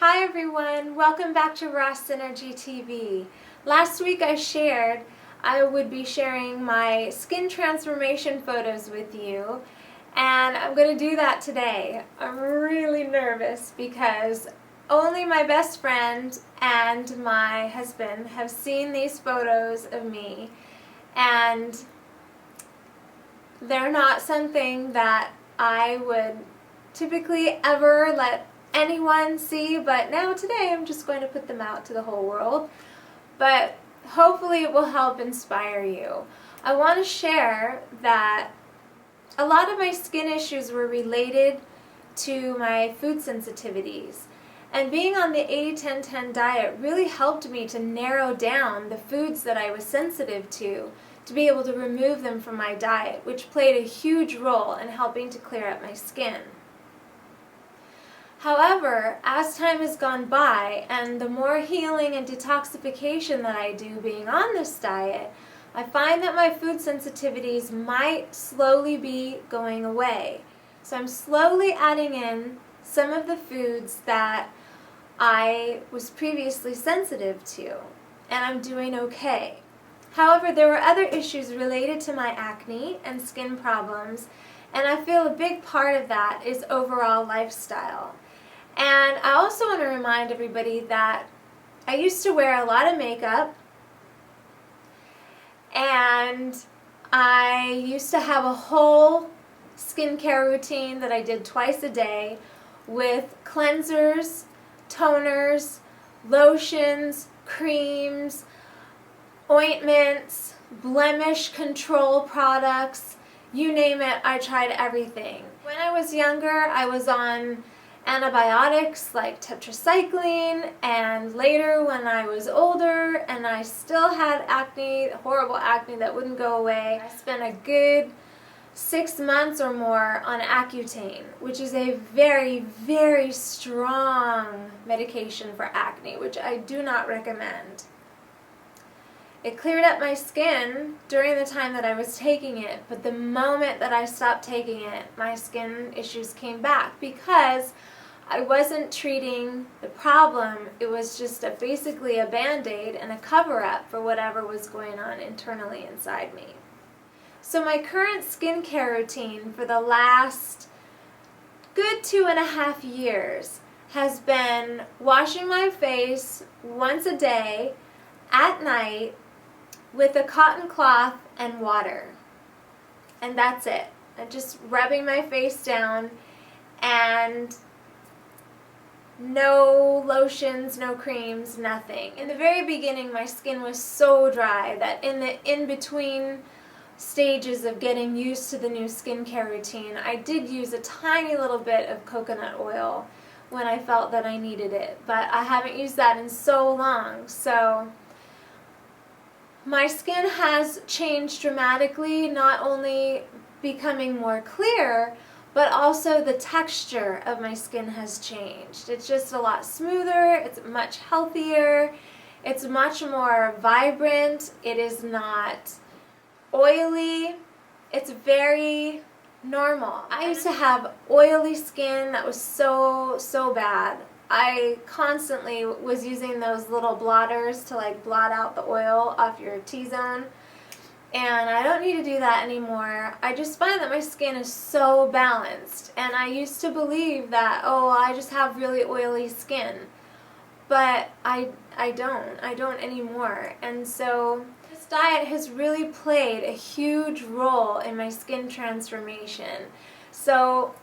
Hi everyone, welcome back to rawsynergytv. Last week I shared I would be sharing my skin transformation photos with you, and I'm going to do that today. I'm really nervous because only my best friend and my husband have seen these photos of me, and they're not something that I would typically ever let anyone see, but now today I'm just going to put them out to the whole world. But hopefully it will help inspire you. I want to share that a lot of my skin issues were related to my food sensitivities. And being on the 80-10-10 diet really helped me to narrow down the foods that I was sensitive to be able to remove them from my diet, which played a huge role in helping to clear up my skin. However, as time has gone by and the more healing and detoxification that I do being on this diet, I find that my food sensitivities might slowly be going away. So I'm slowly adding in some of the foods that I was previously sensitive to, and I'm doing okay. However, there were other issues related to my acne and skin problems, and I feel a big part of that is overall lifestyle. And I also want to remind everybody that I used to wear a lot of makeup, and I used to have a whole skincare routine that I did twice a day with cleansers, toners, lotions, creams, ointments, blemish control products, you name it, I tried everything. When I was younger, I was on antibiotics like tetracycline, and later when I was older and I still had acne, horrible acne that wouldn't go away, I spent a good 6 months or more on Accutane, which is a very, very strong medication for acne, which I do not recommend. It cleared up my skin during the time that I was taking it, but the moment that I stopped taking it, my skin issues came back because I wasn't treating the problem. It was just basically a band-aid and a cover-up for whatever was going on internally inside me. So my current skincare routine for the last good 2.5 years has been washing my face once a day at night with a cotton cloth and water. And that's it. I'm just rubbing my face down, and no lotions, no creams, nothing. In the very beginning, my skin was so dry that in the in-between stages of getting used to the new skincare routine, I did use a tiny little bit of coconut oil when I felt that I needed it, but I haven't used that in so long. So my skin has changed dramatically, not only becoming more clear, but also the texture of my skin has changed. It's just a lot smoother, it's much healthier, it's much more vibrant, it is not oily, it's very normal. I used to have oily skin that was so bad. I constantly was using those little blotters to blot out the oil off your T-zone. And I don't need to do that anymore. I just find that my skin is so balanced. And I used to believe that, oh, I just have really oily skin. But I don't anymore. And so this diet has really played a huge role in my skin transformation. So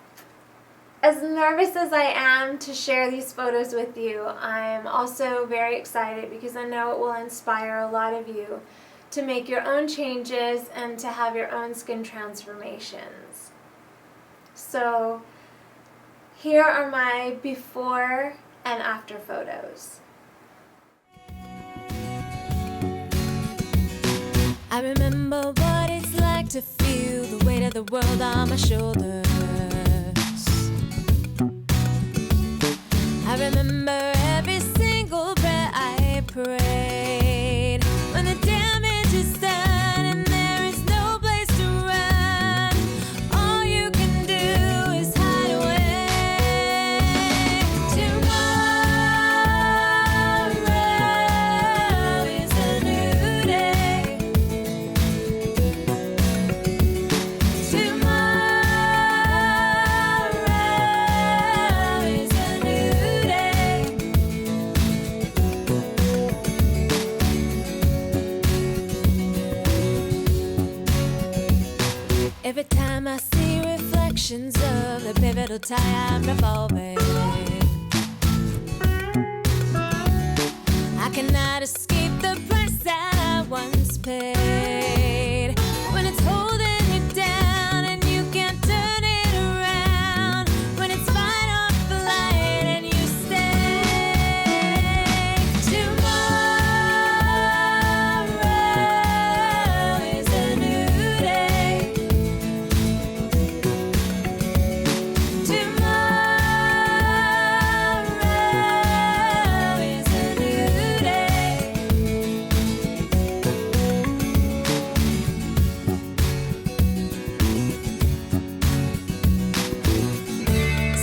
as nervous as I am to share these photos with you, I'm also very excited because I know it will inspire a lot of you to make your own changes and to have your own skin transformations. So here are my before and after photos. I remember what it's like to feel the weight of the world on my shoulders. I remember every single prayer I prayed when the damage is done and there is no place to run. All you can do is hide away. Tomorrow directions of the pivotal time revolving. I cannot escape the price that I once paid. When it's holding you down and you can't turn it around. When it's fight or flight and you stay. Tomorrow is a new day. Tomorrow is a new day.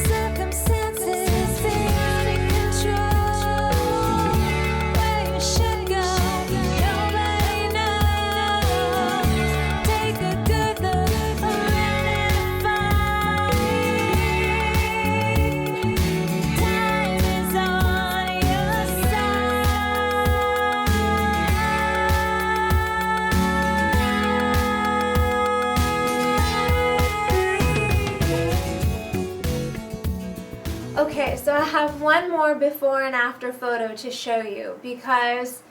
Circumstances beyond control. Where you should go, nobody knows. Take a good look around and find time is on your side. Okay, so I have one more before and after photo to show you, because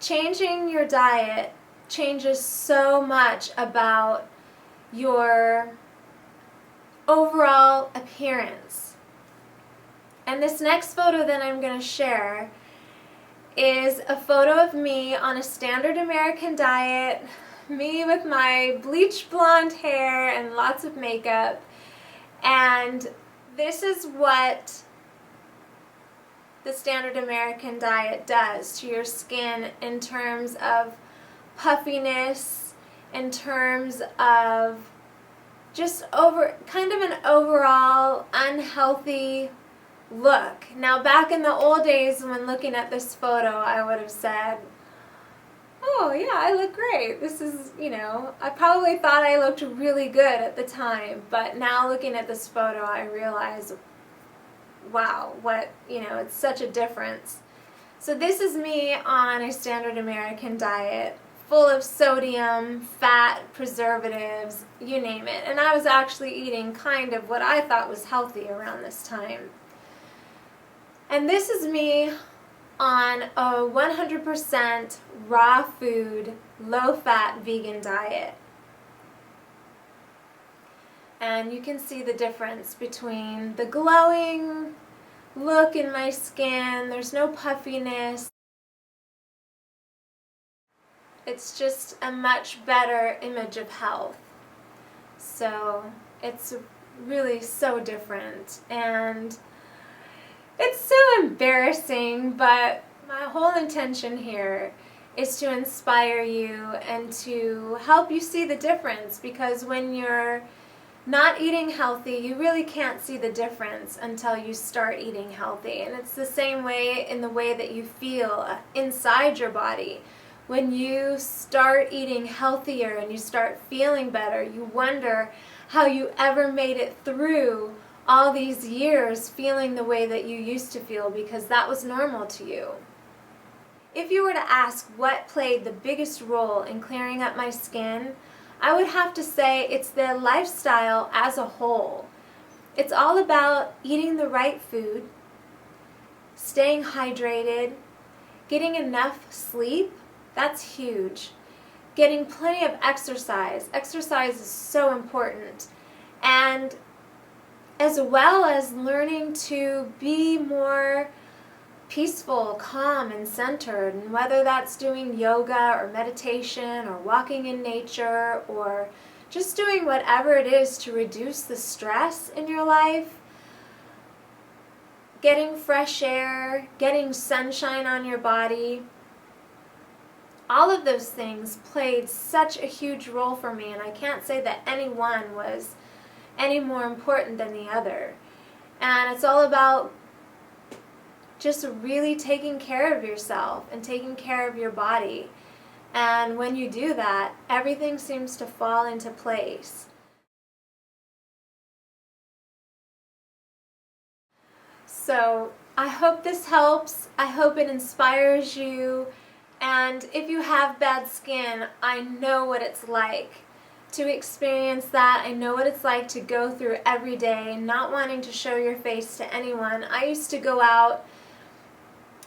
changing your diet changes so much about your overall appearance. And this next photo that I'm going to share is a photo of me on a standard American diet, me with my bleach blonde hair and lots of makeup. And this is what the standard American diet does to your skin in terms of puffiness, in terms of just kind of an overall unhealthy look. Now, back in the old days when looking at this photo, I would have said, oh yeah, I look great. This is, I probably thought I looked really good at the time, but now looking at this photo, I realize, wow, it's such a difference. So this is me on a standard American diet, full of sodium, fat, preservatives, you name it. And I was actually eating kind of what I thought was healthy around this time. And this is me on a 100% raw food, low-fat vegan diet. And you can see the difference between the glowing look in my skin. There's no puffiness. It's just a much better image of health. So it's really so different. And it's so embarrassing, but my whole intention here is to inspire you and to help you see the difference, because when you're not eating healthy, you really can't see the difference until you start eating healthy. And it's the same way in the way that you feel inside your body. When you start eating healthier and you start feeling better, you wonder how you ever made it through all these years feeling the way that you used to feel, because that was normal to you. If you were to ask what played the biggest role in clearing up my skin, I would have to say it's the lifestyle as a whole. It's all about eating the right food, staying hydrated, getting enough sleep. That's huge. Getting plenty of exercise. Exercise is so important. And as well as learning to be more peaceful, calm, and centered. And whether that's doing yoga or meditation or walking in nature or just doing whatever it is to reduce the stress in your life, getting fresh air, getting sunshine on your body, all of those things played such a huge role for me, and I can't say that any one was any more important than the other. And it's all about just really taking care of yourself and taking care of your body. And when you do that, everything seems to fall into place. So I hope this helps. I hope it inspires you. And if you have bad skin, I know what it's like to experience that. I know what it's like to go through every day not wanting to show your face to anyone. I used to go out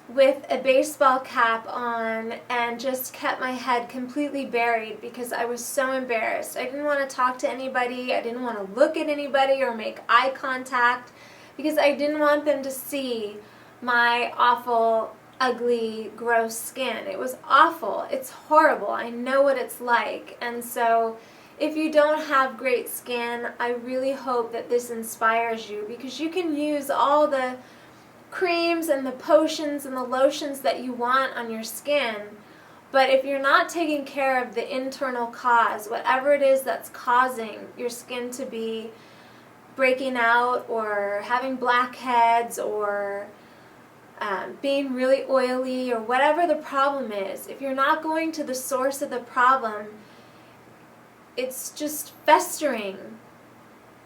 with a baseball cap on and just kept my head completely buried because I was so embarrassed. I didn't want to talk to anybody. I didn't want to look at anybody or make eye contact because I didn't want them to see my awful, ugly, gross skin. It was awful. It's horrible. I know what it's like. And so if you don't have great skin, I really hope that this inspires you, because you can use all the creams and the potions and the lotions that you want on your skin, but if you're not taking care of the internal cause, whatever it is that's causing your skin to be breaking out or having blackheads or being really oily or whatever the problem is, if you're not going to the source of the problem, it's just festering,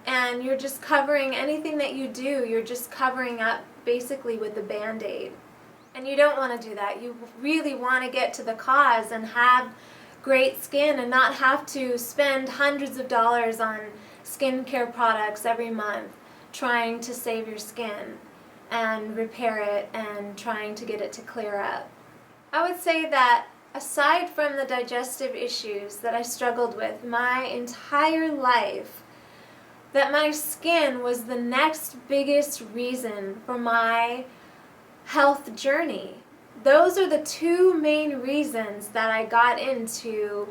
and you're just covering anything that you do, you're just covering up basically with a Band-Aid. And you don't want to do that. You really want to get to the cause and have great skin and not have to spend hundreds of dollars on skincare products every month trying to save your skin and repair it and trying to get it to clear up. I would say that aside from the digestive issues that I struggled with my entire life, that my skin was the next biggest reason for my health journey. Those are the two main reasons that I got into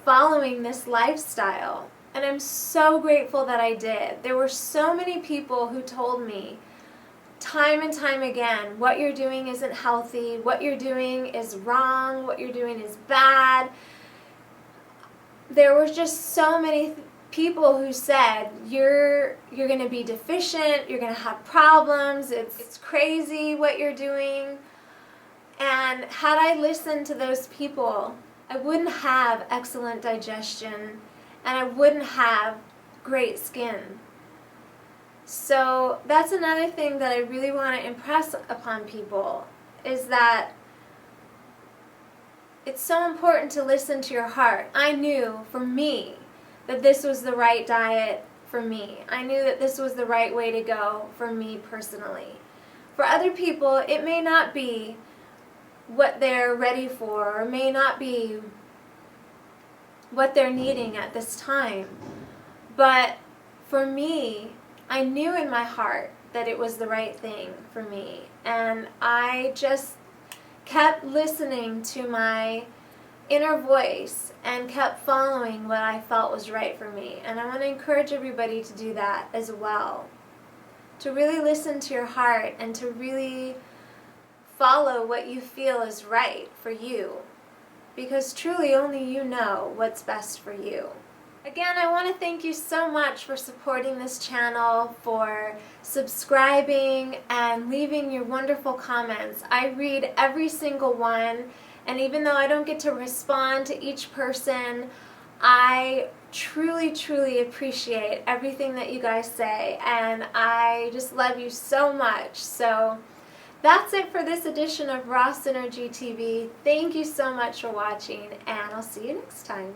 following this lifestyle. And I'm so grateful that I did. There were so many people who told me time and time again, what you're doing isn't healthy, what you're doing is wrong, what you're doing is bad. There were just so many people who said, you're going to be deficient, you're going to have problems, it's crazy what you're doing. And had I listened to those people, I wouldn't have excellent digestion and I wouldn't have great skin. So that's another thing that I really want to impress upon people, is that it's so important to listen to your heart. I knew for me that this was the right diet for me. I knew that this was the right way to go for me personally. For other people, it may not be what they're ready for, or may not be what they're needing at this time. But for me, I knew in my heart that it was the right thing for me. And I just kept listening to my inner voice and kept following what I felt was right for me. And I want to encourage everybody to do that as well. To really listen to your heart and to really follow what you feel is right for you. Because truly only you know what's best for you. Again, I want to thank you so much for supporting this channel, for subscribing and leaving your wonderful comments. I read every single one, and even though I don't get to respond to each person, I truly, truly appreciate everything that you guys say, and I just love you so much. So that's it for this edition of Raw Synergy TV. Thank you so much for watching, and I'll see you next time.